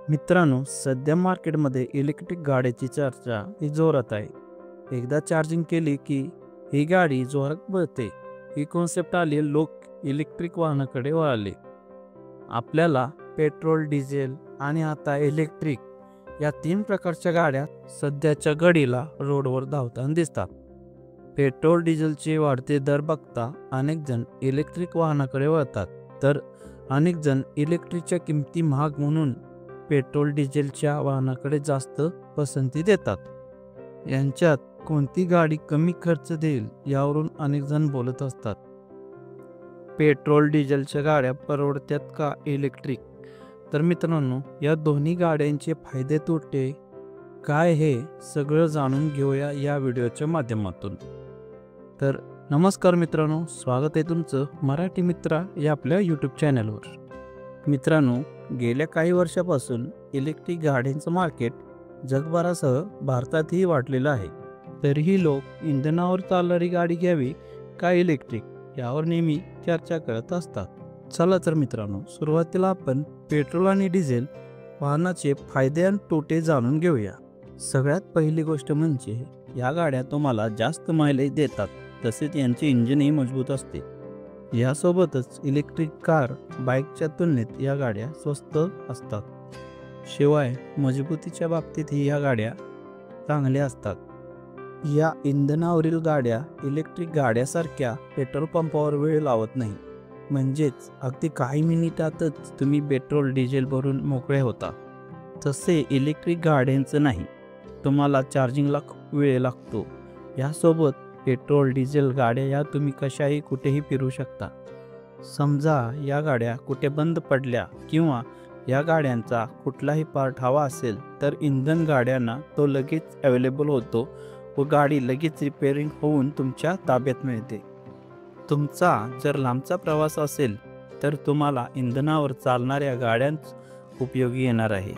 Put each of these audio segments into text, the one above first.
मित्रांनो, सध्या मार्केटमध्ये इलेक्ट्रिक गाड्याची चर्चा ही जोरात आहे. एकदा चार्जिंग केली की ही गाडी जोरात पळते. ही कॉन्सेप्ट आली, लोक इलेक्ट्रिक वाहनाकडे वळाले. आपल्याला पेट्रोल, डिझेल आणि आता इलेक्ट्रिक या 3 प्रकारच्या गाड्या सध्याच्या घडीला रोडवर धावताना दिसतात. पेट्रोल डिझेलचे वाढते दर बघता अनेक जण इलेक्ट्रिक वाहनाकडे वळतात, तर अनेक जण इलेक्ट्रिकच्या किमती महाग म्हणून पेट्रोल डिझेलच्या वाहनाकडे जास्त पसंती देतात. यांच्यात कोणती गाडी कमी खर्च देईल यावरून अनेक जण बोलत असतात. पेट्रोल डिझेलच्या गाड्या परवडतात का इलेक्ट्रिक? तर मित्रांनो, या दोन्ही गाड्यांचे फायदे तोटे काय हे सगळं जाणून घेऊया या व्हिडिओच्या माध्यमातून. तर नमस्कार मित्रांनो, स्वागत आहे तुमचं मराठी मित्रा या आपल्या यूट्यूब चॅनलवर. मित्रांनो, गेल्या काही वर्षापासून इलेक्ट्रिक गाड्यांचं मार्केट जगभरासह भारतातही वाढलेलं आहे. तरीही लोक इंधनावर चालणारी गाडी घ्यावी का इलेक्ट्रिक यावर नेहमी चर्चा करत असतात. चला तर मित्रांनो, सुरुवातीला आपण पेट्रोल आणि डिझेल वाहनाचे फायदे आणि तोटे जाणून घेऊया. सगळ्यात पहिली गोष्ट म्हणजे या गाड्या तुम्हाला जास्त मायलेज देतात, तसेच यांचे इंजिनही मजबूत असते. यासोबतच इलेक्ट्रिक कार, बाईकच्या तुलनेत या गाड्या स्वस्त असतात. शिवाय मजबूतीच्या बाबतीतही या गाड्या चांगल्या असतात. या इंधनावरील गाड्या इलेक्ट्रिक गाड्यासारख्या पेट्रोल पंपावर वेळ लावत नाही, म्हणजेच अगदी काही मिनिटातच तुम्ही पेट्रोल डिझेल भरून मोकळे होता. तसे इलेक्ट्रिक गाड्यांचं नाही, तुम्हाला चार्जिंगला खूप वेळ लागतो. यासोबत पेट्रोल डिझेल गाड्या या तुम्ही कशाही कुठेही फिरू शकता. समजा या गाड्या कुठे बंद पडल्या किंवा या गाड्यांचा कुठलाही पार्ट हवा असेल तर इंधन गाड्यांना तो लगेच अवेलेबल होतो व गाडी लगेच रिपेअरिंग होऊन तुमच्या ताब्यात मिळते. तुमचा जर लांबचा प्रवास असेल तर तुम्हाला इंधनावर चालणाऱ्या गाड्यांच उपयोगी येणार आहे.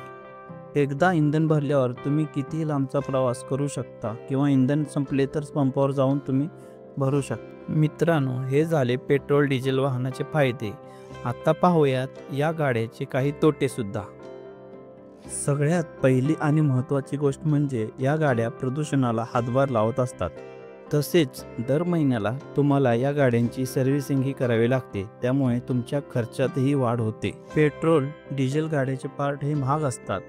एकदा इंधन भरल्यावर तुम्ही कितीही लांबचा प्रवास करू शकता किंवा इंधन संपले तर पंपावर जाऊन तुम्ही भरू शकता. मित्रांनो, हे झाले पेट्रोल डिझेल वाहनाचे फायदे. आता पाहूयात या गाड्याचे काही तोटे सुद्धा. सगळ्यात पहिली आणि महत्त्वाची गोष्ट म्हणजे या गाड्या प्रदूषणाला हातभार लावत असतात. तसेच दर महिन्याला तुम्हाला या गाड्यांची सर्व्हिसिंगही करावी लागते, त्यामुळे तुमच्या खर्चातही वाढ होते. पेट्रोल डिझेल गाड्याचे पार्ट हे महाग असतात.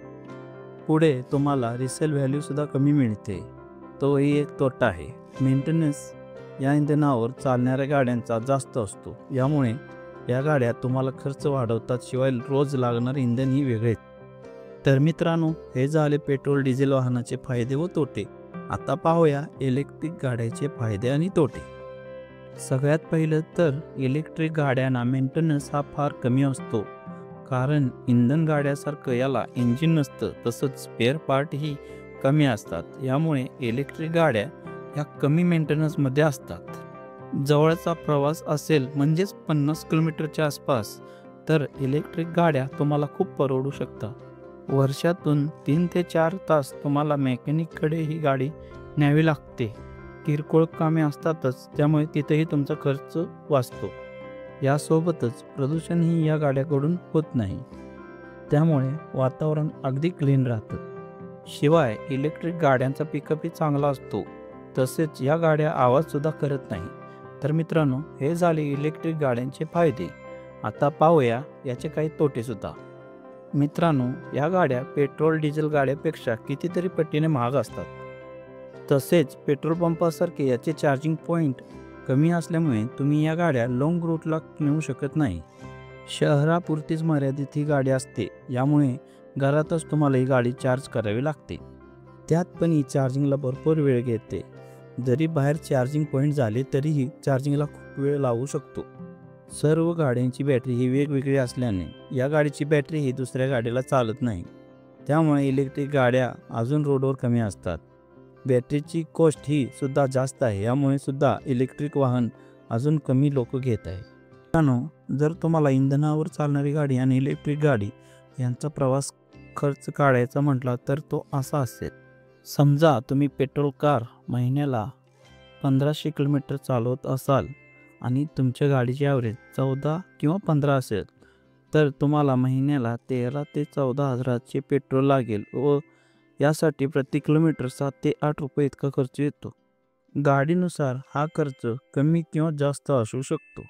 पुढे तुम्हाला रिसेल व्हॅल्यू सुद्धा कमी मिळते, तोही एक तोटा आहे. मेंटेनन्स या इंधनावर चालणाऱ्या गाड्यांचा जास्त असतो, यामुळे या गाड्या तुम्हाला खर्च वाढवतात. शिवाय रोज लागणारे इंधनही वेगळेच. तर मित्रांनो, हे झाले पेट्रोल डिझेल वाहनाचे फायदे व तोटे. आता पाहूया इलेक्ट्रिक गाड्याचे फायदे आणि तोटे. सगळ्यात पहिलं तर इलेक्ट्रिक गाड्यांना मेंटेनन्स हा फार कमी असतो, कारण इंधन गाड्यासारखं याला इंजिन नसतं, तसंच स्पेअर पार्टही कमी असतात. यामुळे इलेक्ट्रिक गाड्या ह्या कमी मेंटेनन्समध्ये असतात. जवळचा प्रवास असेल, म्हणजेच 50 किलोमीटरच्या आसपास, तर इलेक्ट्रिक गाड्या तुम्हाला खूप परवडू शकतात. वर्षातून 3 ते 4 तास तुम्हाला मेकॅनिककडे ही गाडी न्यावी लागते. किरकोळ कामे असतातच, त्यामुळे तिथेही तुमचा खर्च वाचतो. यासोबतच प्रदूषणही या गाड्याकडून होत नाही, त्यामुळे वातावरण अगदी क्लीन राहतं. शिवाय इलेक्ट्रिक गाड्यांचा पिकअपही चांगला असतो, तसेच या गाड्या आवाजसुद्धा करत नाही. तर मित्रांनो, हे झाले इलेक्ट्रिक गाड्यांचे फायदे. आता पाहूया याचे काही तोटेसुद्धा. मित्रांनो, या गाड्या पेट्रोल डिझेल गाड्यापेक्षा कितीतरी पटीने महाग असतात. तसेच पेट्रोल पंपासारखे याचे चार्जिंग पॉईंट कमी असल्यामुळे तुम्ही या गाड्या लॉंग रूटला नेऊ शकत नाही. शहरापुरतीच मर्यादित ही गाडी असते, यामुळे घरातच तुम्हाला ही गाडी चार्ज करावी लागते. त्यात पण ही चार्जिंगला भरपूर वेळ घेते. जरी बाहेर चार्जिंग पॉईंट झाले तरीही चार्जिंगला खूप वेळ लागू शकतो. सर्व गाड्यांची बॅटरी ही वेगवेगळी असल्याने या गाडीची बॅटरी ही दुसऱ्या गाडीला चालत नाही, त्यामुळे इलेक्ट्रिक गाड्या अजून रोडवर कमी असतात. बॅटरीची कॉस्ट ही सुद्धा जास्त आहे, यामुळे सुद्धा इलेक्ट्रिक वाहन अजून कमी लोक घेत आहे. मित्रांनो, जर तुम्हाला इंधनावर चालणारी गाडी आणि इलेक्ट्रिक गाडी यांचा प्रवास खर्च काढायचा म्हटला तर तो असा असेल. समजा तुम्ही पेट्रोल कार महिन्याला 1500 किलोमीटर चालवत असाल आणि तुमच्या गाडीची ॲव्हरेज 14 किंवा 15 असेल, तर तुम्हाला महिन्याला 13 ते 14 हजाराचे पेट्रोल लागेल व यासाठी प्रति किलोमीटर 7 ते 8 रुपये इतका खर्च येतो. गाडीनुसार हा खर्च कमी किंवा जास्त असू शकतो.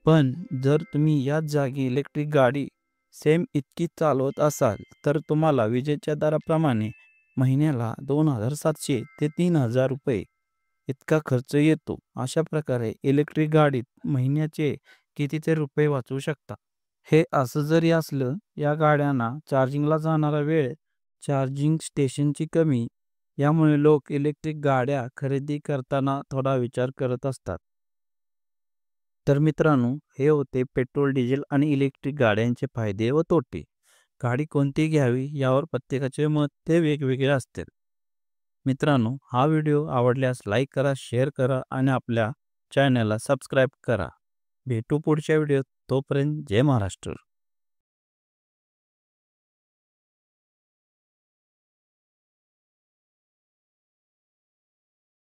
पण जर तुम्ही याच जागी इलेक्ट्रिक गाडी सेम इतकी चालवत असाल तर तुम्हाला विजेच्या दराप्रमाणे महिन्याला 2,700 ते 3,000 रुपये इतका खर्च येतो. अशा प्रकारे इलेक्ट्रिक गाडीत महिन्याचे कितीतरी रुपये वाचवू शकता. हे असं जरी असलं, या गाड्यांना चार्जिंगला जाणारा वेळ, चार्जिंग स्टेशनची कमी यामुळे लोक इलेक्ट्रिक गाड्या खरेदी करताना थोडा विचार करत असतात. तर मित्रांनो, हे होते पेट्रोल, डिझेल आणि इलेक्ट्रिक गाड्यांचे फायदे व तोटे. गाडी कोणती घ्यावी यावर प्रत्येकाचे मत ते वेगवेगळे असते. मित्रांनो, हा व्हिडिओ आवडल्यास लाईक करा, शेअर करा आणि आपल्या चॅनलला सबस्क्राईब करा. भेटू पुढच्या व्हिडिओत. तोपर्यंत जय महाराष्ट्र.